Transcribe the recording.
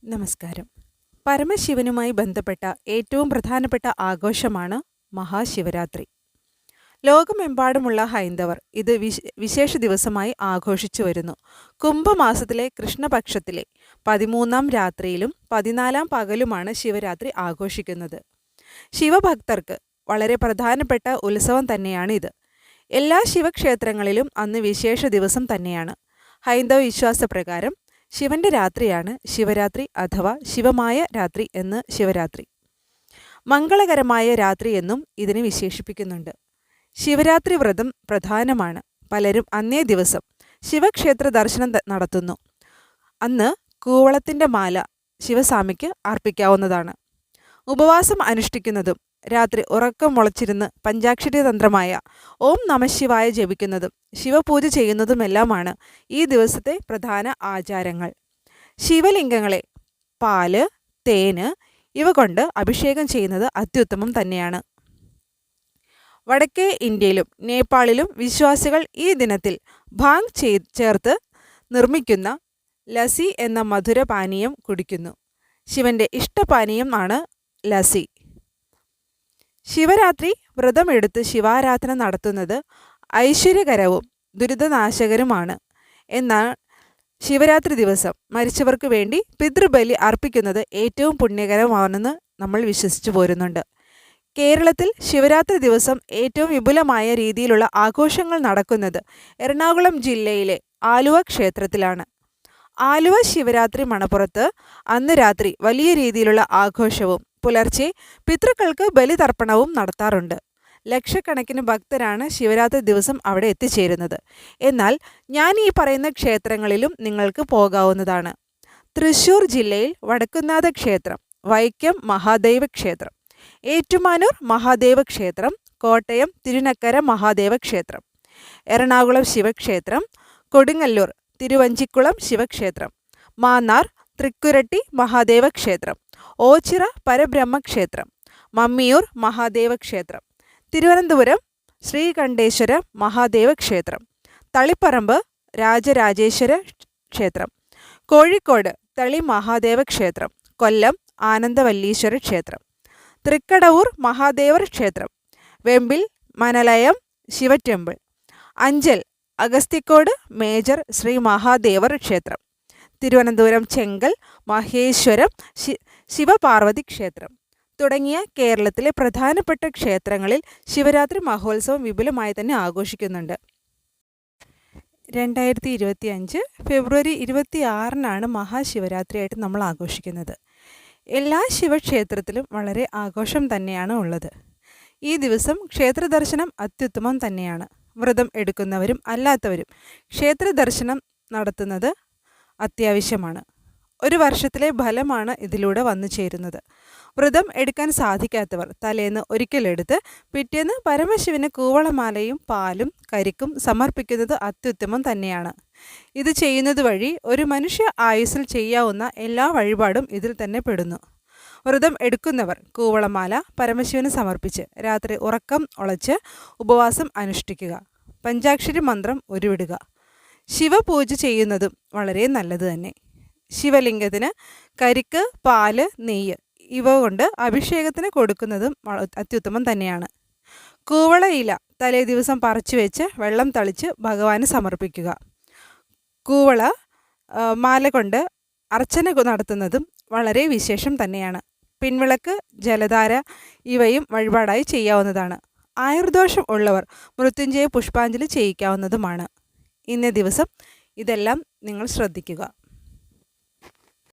നമസ്കാരം. പരമശിവനുമായി ബന്ധപ്പെട്ട ഏറ്റവും പ്രധാനപ്പെട്ട ആഘോഷമാണ് മഹാശിവരാത്രി. ലോകമെമ്പാടുമുള്ള ഹൈന്ദവർ ഇത് വിശേഷ ദിവസമായി ആഘോഷിച്ചു വരുന്നു. കുംഭമാസത്തിലെ കൃഷ്ണപക്ഷത്തിലെ 13-ാം രാത്രിയിലും 14-ാം പകലുമാണ് ശിവരാത്രി ആഘോഷിക്കുന്നത്. ശിവഭക്തർക്ക് വളരെ പ്രധാനപ്പെട്ട ഉത്സവം തന്നെയാണിത്. എല്ലാ ശിവക്ഷേത്രങ്ങളിലും അന്ന് വിശേഷ ദിവസം തന്നെയാണ്. ഹൈന്ദവ വിശ്വാസപ്രകാരം ശിവന്റെ രാത്രിയാണ് ശിവരാത്രി അഥവാ ശിവമായ രാത്രി എന്ന് ശിവരാത്രി. മംഗളകരമായ രാത്രി എന്നും ഇതിനെ വിശേഷിപ്പിക്കുന്നുണ്ട്. ശിവരാത്രി വ്രതം പ്രധാനമാണ്. പലരും അന്നേ ദിവസം ശിവക്ഷേത്ര ദർശനം നടത്തുന്നു. അന്ന് കൂവളത്തിൻ്റെ മാല ശിവസ്വാമിക്ക് അർപ്പിക്കാവുന്നതാണ്. ഉപവാസം അനുഷ്ഠിക്കുന്നതും രാത്രി ഉറക്കം മുളച്ചിരുന്ന് പഞ്ചാക്ഷരി തന്ത്രമായ ഓം നമഃശിവായ ജപിക്കുന്നതും ശിവപൂജ ചെയ്യുന്നതുമെല്ലാമാണ് ഈ ദിവസത്തെ പ്രധാന ആചാരങ്ങൾ. ശിവലിംഗങ്ങളെ പാല്, തേന് ഇവ കൊണ്ട് അഭിഷേകം ചെയ്യുന്നത് അത്യുത്തമം തന്നെയാണ്. വടക്കേ ഇന്ത്യയിലും നേപ്പാളിലും വിശ്വാസികൾ ഈ ദിനത്തിൽ ഭാങ് ചേർത്ത് നിർമ്മിക്കുന്ന ലസ്സി എന്ന മധുര പാനീയം കുടിക്കുന്നു. ശിവന്റെ ഇഷ്ടപാനീയം ആണ് ലസ്സി. ശിവരാത്രി വ്രതമെടുത്ത് ശിവാരാധന നടത്തുന്നത് ഐശ്വര്യകരവും ദുരിതനാശകരവുമാണ്. എന്നാൽ ശിവരാത്രി ദിവസം മരിച്ചവർക്ക് വേണ്ടി പിതൃബലി അർപ്പിക്കുന്നത് ഏറ്റവും പുണ്യകരമാണെന്ന് നമ്മൾ വിശ്വസിച്ചു പോരുന്നുണ്ട്. കേരളത്തിൽ ശിവരാത്രി ദിവസം ഏറ്റവും വിപുലമായ രീതിയിലുള്ള ആഘോഷങ്ങൾ നടക്കുന്നത് എറണാകുളം ജില്ലയിലെ ആലുവ ക്ഷേത്രത്തിലാണ്. ആലുവ ശിവരാത്രി മണപ്പുറത്ത് അന്ന് രാത്രി വലിയ രീതിയിലുള്ള ആഘോഷവും പുലർച്ചെ പിതൃക്കൾക്ക് ബലിതർപ്പണവും നടത്താറുണ്ട്. ലക്ഷക്കണക്കിന് ഭക്തരാണ് ശിവരാത്രി ദിവസം അവിടെ എത്തിച്ചേരുന്നത്. എന്നാൽ ഞാൻ ഈ പറയുന്ന ക്ഷേത്രങ്ങളിലും നിങ്ങൾക്ക് പോകാവുന്നതാണ്. തൃശ്ശൂർ ജില്ലയിൽ വടക്കുംനാഥ ക്ഷേത്രം, വൈക്കം മഹാദേവ ക്ഷേത്രം, ഏറ്റുമാനൂർ മഹാദേവ ക്ഷേത്രം, കോട്ടയം തിരുനക്കര മഹാദേവ ക്ഷേത്രം, എറണാകുളം ശിവക്ഷേത്രം, കൊടുങ്ങല്ലൂർ തിരുവഞ്ചിക്കുളം ശിവക്ഷേത്രം, മാന്നാർ തൃക്കുരട്ടി മഹാദേവ ക്ഷേത്രം, ഓച്ചിറ പരബ്രഹ്മക്ഷേത്രം, മമ്മിയൂർ മഹാദേവ ക്ഷേത്രം, തിരുവനന്തപുരം ശ്രീകണ്ഠേശ്വര മഹാദേവ ക്ഷേത്രം, തളിപ്പറമ്പ് രാജരാജേശ്വര ക്ഷേത്രം, കോഴിക്കോട് തളി മഹാദേവ ക്ഷേത്രം, കൊല്ലം ആനന്ദവല്ലീശ്വര ക്ഷേത്രം, തൃക്കടവൂർ മഹാദേവർ ക്ഷേത്രം, വെമ്പിൽ മനലയം ശിവ ടെമ്പിൾ, അഞ്ചൽ അഗസ്തിക്കോട് മേജർ ശ്രീ മഹാദേവർ ക്ഷേത്രം, തിരുവനന്തപുരം ചെങ്കൽ മഹേശ്വരം ശിവപാർവതി ക്ഷേത്രം തുടങ്ങിയ കേരളത്തിലെ പ്രധാനപ്പെട്ട ക്ഷേത്രങ്ങളിൽ ശിവരാത്രി മഹോത്സവം വിപുലമായി തന്നെ ആഘോഷിക്കുന്നുണ്ട്. 2025 ഫെബ്രുവരി 26-നാണ് മഹാശിവരാത്രിയായിട്ട് നമ്മൾ ആഘോഷിക്കുന്നത്. എല്ലാ ശിവക്ഷേത്രത്തിലും വളരെ ആഘോഷം തന്നെയാണ് ഉള്ളത്. ഈ ദിവസം ക്ഷേത്ര ദർശനം അത്യുത്തമം തന്നെയാണ്. വ്രതം എടുക്കുന്നവരും അല്ലാത്തവരും ക്ഷേത്ര ദർശനം നടത്തുന്നത് അത്യാവശ്യമാണ്. ഒരു വർഷത്തിലെ ഫലമാണ് ഇതിലൂടെ വന്നു ചേരുന്നത്. വ്രതം എടുക്കാൻ സാധിക്കാത്തവർ തലേന്ന് ഒരിക്കലെടുത്ത് പിറ്റേന്ന് പരമശിവന് കൂവളമാലയും പാലും കരിക്കും സമർപ്പിക്കുന്നത് അത്യുത്തമം തന്നെയാണ്. ഇത് ചെയ്യുന്നത് വഴി ഒരു മനുഷ്യ ആയുസ്സിൽ ചെയ്യാവുന്ന എല്ലാ വഴിപാടും ഇതിൽ തന്നെ പെടുന്നു. വ്രതം എടുക്കുന്നവർ കൂവളമാല പരമശിവന് സമർപ്പിച്ച് രാത്രി ഉറക്കം ഉളച്ച് ഉപവാസം അനുഷ്ഠിക്കുക. പഞ്ചാക്ഷരി മന്ത്രം ഉരുവിടുക. ശിവപൂജ ചെയ്യുന്നതും വളരെ നല്ലത് തന്നെ. ശിവലിംഗത്തിന് കരിക്ക്, പാല്, നെയ്യ് ഇവ കൊണ്ട് അഭിഷേകത്തിന് കൊടുക്കുന്നതും അത്യുത്തമം തന്നെയാണ്. കൂവള ഇല തലേ ദിവസം പറിച്ചു വെച്ച് വെള്ളം തളിച്ച് ഭഗവാന് സമർപ്പിക്കുക. കൂവള മാല കൊണ്ട് അർച്ചന നടത്തുന്നതും വളരെ വിശേഷം തന്നെയാണ്. പിൻവിളക്ക്, ജലധാര ഇവയും വഴിപാടായി ചെയ്യാവുന്നതാണ്. ആയുർദോഷം ഉള്ളവർ മൃത്യുഞ്ജയ പുഷ്പാഞ്ജലി ചെയ്യിക്കാവുന്നതുമാണ്. ഇന്നേ ദിവസം ഇതെല്ലാം നിങ്ങൾ ശ്രദ്ധിക്കുക.